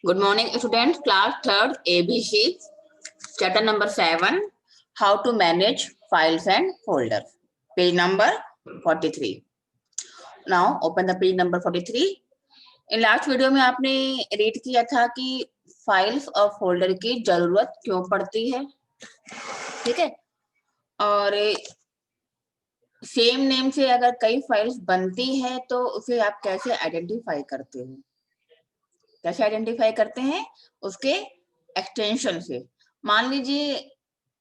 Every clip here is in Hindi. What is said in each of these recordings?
Good morning, students. Class third ABC, chapter number 7. How to manage files and folders. Page number 43. Now open the page number 43. In last video में आपने रीड किया था कि फाइल्स और फोल्डर की जरूरत क्यों पड़ती है, ठीक है। और सेम नेम से अगर कई फाइल्स बनती है तो उसे आप कैसे आइडेंटिफाई करते हो, कैसे आइडेंटिफाई करते हैं? उसके एक्सटेंशन से। मान लीजिए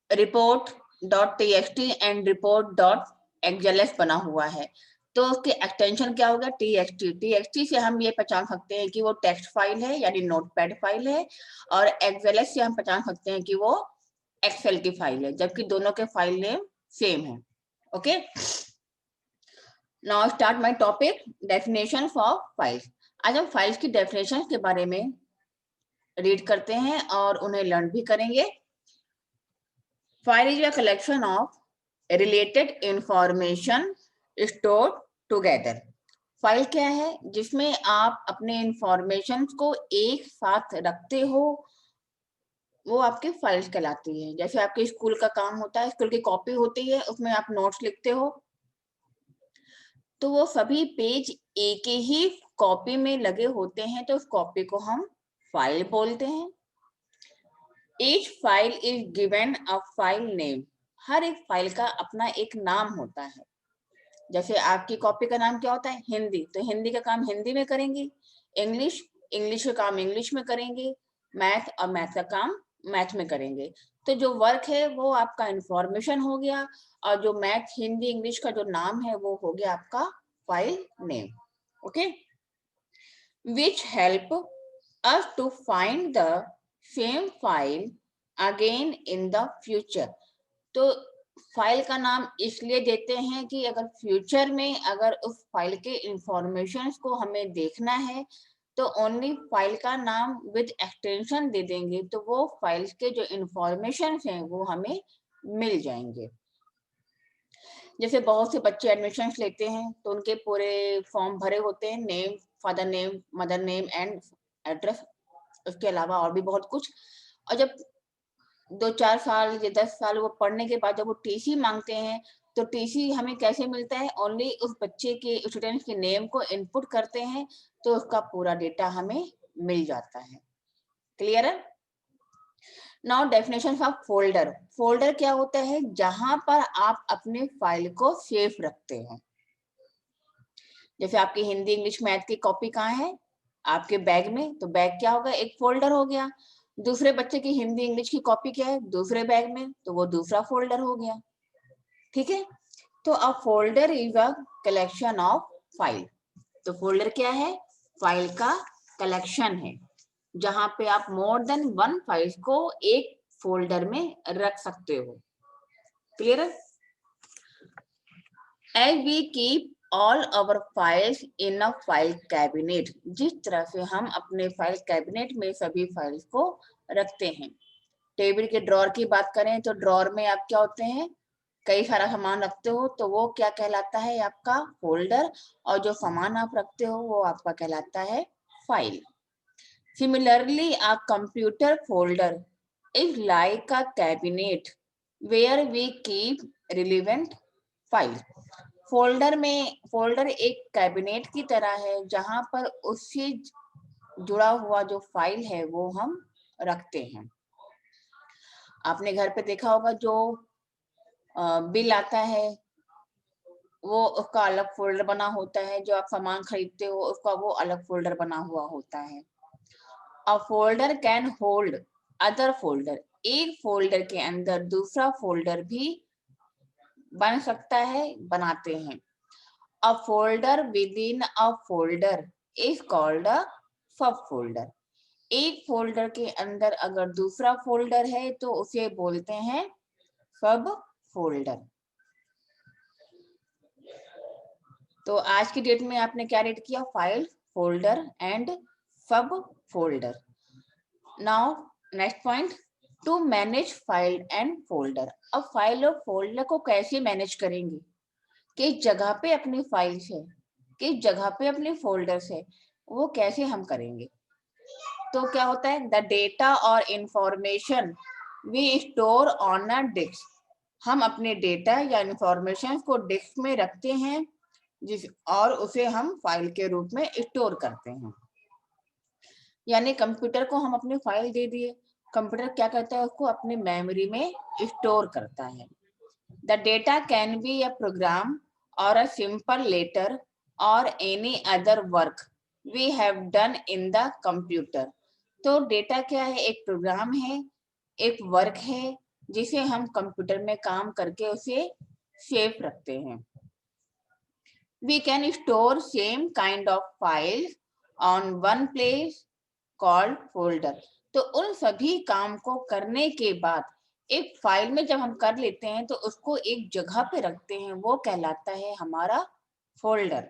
report dot TXT and report dot XLS बना हुआ है, तो उसके एक्सटेंशन क्या होगा? टीएक्सटी। टीएक्सटी से हम ये पहचान सकते हैं कि वो टेक्स्ट फाइल है यानी नोटपैड फाइल है, और एक्सएलएस से हम पहचान सकते हैं कि वो एक्सेल की फाइल है, जबकि दोनों के फाइल नेम सेम है। Okay, now start my topic, definition for files. आज हम फाइल्स की डेफिनेशन के बारे में रीड करते हैं और उन्हें लर्न भी करेंगे। File is a collection of related information stored together. File क्या है? जिसमें आप अपने इंफॉर्मेशन को एक साथ रखते हो, वो आपकी फाइल्स कहलाती है। जैसे आपके स्कूल का काम होता है, स्कूल की कॉपी होती है, उसमें आप नोट्स लिखते हो, तो वो सभी पेज एक ही कॉपी में लगे होते हैं, तो उस कॉपी को हम फाइल बोलते हैं। Each file is given a file name. हर एक फाइल का अपना एक नाम होता है। जैसे आपकी कॉपी का नाम क्या होता है? हिंदी, तो हिंदी का काम हिंदी में करेंगे। इंग्लिश, इंग्लिश का काम इंग्लिश में करेंगे। मैथ और मैथ का काम मैथ में करेंगे। तो जो वर्क है वो आपका इंफॉर्मेशन हो गया, और जो मैथ, हिंदी, इंग्लिश का जो नाम है वो हो गया आपका file name. Okay, which help us to find the same file again in the future. तो फाइल का नाम इसलिए देते हैं कि अगर फ्यूचर में अगर उस फाइल के इंफॉर्मेशन को हमें देखना है तो ओनली फाइल का नाम विद एक्सटेंशन दे देंगे, तो वो फाइल के जो इंफॉर्मेशन हैं वो हमें मिल जाएंगे। जैसे बहुत से बच्चे एडमिशन लेते हैं तो उनके पूरे फॉर्म भरे होते हैं, name, father name, mother name and address, उसके अलावा और भी बहुत कुछ। और जब 2-4 साल या 10 साल वो पढ़ने के बाद जब वो टीसी मांगते हैं, तो टीसी हमें कैसे मिलता है? ओनली उस बच्चे के, स्टूडेंट के नेम को इनपुट करते हैं, तो उसका पूरा डेटा हमें मिल जाता है। क्लियर है? Now definition of folder. Folder क्या होता है? जहां पर आप अपने फाइल को सेफ रखते हैं। जैसे आपकी हिंदी, इंग्लिश, मैथ की कॉपी कहाँ है? आपके बैग में, तो बैग क्या होगा? एक फोल्डर हो गया। दूसरे बच्चे की हिंदी, इंग्लिश की कॉपी क्या है? दूसरे बैग में, तो वो दूसरा फोल्डर हो गया। ठीक है, तो a folder is a collection of file. तो फोल्डर क्या है? फाइल का कलेक्शन है, जहां पे आप मोर देन वन फाइल्स को एक फोल्डर में रख सकते हो। क्लियर है? As we keep all our files in a file cabinet. जिस तरह से हम अपने फाइल कैबिनेट में सभी फाइल्स को रखते हैं। टेबल के ड्रॉर की बात करें तो ड्रॉर में आप क्या होते हैं? कई सारा सामान रखते हो, तो वो क्या कहलाता है? आपका फोल्डर। और जो सामान आप रखते हो वो आपका कहलाता है file. Similarly a computer folder is like a cabinet where we keep relevant file. Folder एक कैबिनेट की तरह है, जहां पर उससे जुड़ा हुआ जो फाइल है वो हम रखते हैं। आपने घर पे देखा होगा, जो बिल आता है वो उसका अलग फोल्डर बना होता है, जो आप सामान खरीदते हो उसका वो अलग फोल्डर बना हुआ होता है। A folder can hold other folder. एक फोल्डर के अंदर दूसरा फोल्डर भी बन सकता है, बनाते हैं। A folder within a folder is called a subfolder. एक फोल्डर के अंदर अगर दूसरा फोल्डर है तो उसे बोलते हैं सब फोल्डर। तो आज की डेट में आपने क्या रेड किया? File, folder and sub folder. Now next point, to manage file and folder. अब फाइल और फोल्डर को कैसे मैनेज करेंगे? किस जगह पे अपनी फाइल्स है, किस जगह पे अपने फोल्डर्स है, वो कैसे हम करेंगे? तो क्या होता है, द डेटा और information we store on a disk, हम अपने डेटा या इंफॉर्मेशन को डिस्क में रखते हैं और उसे हम फाइल के रूप में स्टोर करते हैं। यानी कंप्यूटर को हम अपनी फाइल दे दिए, कंप्यूटर क्या करता है, उसको अपनी मेमोरी में स्टोर करता है। The data can be a program और अ सिंपल लेटर और any other work we have done in the computer. तो डेटा क्या है, एक प्रोग्राम है, एक वर्क है जिसे हम कंप्यूटर में काम करके उसे सेव रखते हैं। We can store same kind of files on one place called folder। तो उन सभी काम को करने के बाद एक फाइल में जब हम कर लेते हैं तो उसको एक जगह पे रखते हैं, वो कहलाता है हमारा folder.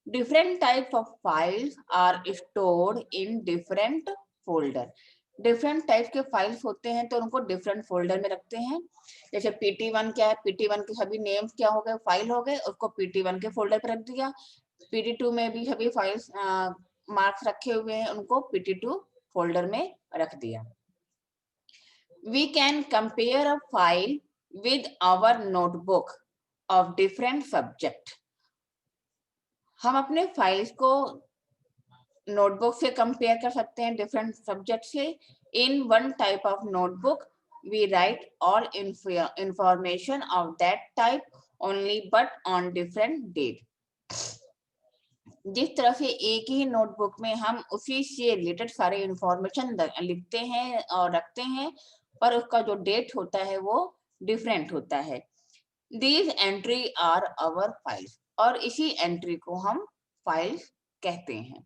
Different types of files are stored in different folder। Different type के फाइल्स होते हैं तो उनको डिफरेंट फोल्डर में रखते हैं। जैसे PT1 क्या है, PT1 के सभी नेम्स क्या हो गए, फाइल हो गए, उसको PT1 के फोल्डर पर रख दिया। PT2 में भी सभी फाइल्स मार्क्स रखे हुए हैं, उनको PT2 फोल्डर में रख दिया। We can compare a file with our notebook of different subject। हम अपने फाइल्स को नोटबुक से कंपेयर कर सकते हैं डिफरेंट सब्जेक्ट से। In one type of notebook we write all information of that type only but on different date. जिस तरह से एक ही नोटबुक में हम उसी से रिलेटेड सारे इंफॉर्मेशन लिखते हैं और रखते हैं, पर उसका जो डेट होता है वो डिफरेंट होता है। These entry are our files, और इसी एंट्री को हम फाइल्स कहते हैं।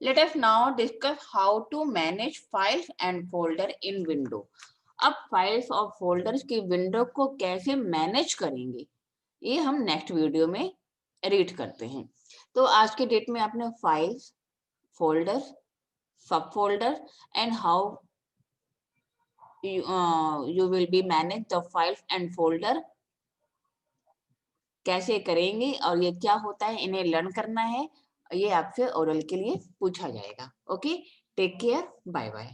Let us now discuss how to manage files and folder in window। अब फाइल्स और फोल्डर्स की विंडो को कैसे मैनेज करेंगे, ये हम नेक्स्ट वीडियो में रीड करते हैं। तो आज के डेट में आपने फाइल्स, फोल्डर, सब folder and how you will be manage the files and folder कैसे करेंगे और ये क्या होता है, इन्हें लर्न करना है। ये आपसे ओरल के लिए पूछा जाएगा। Okay, take care, bye bye.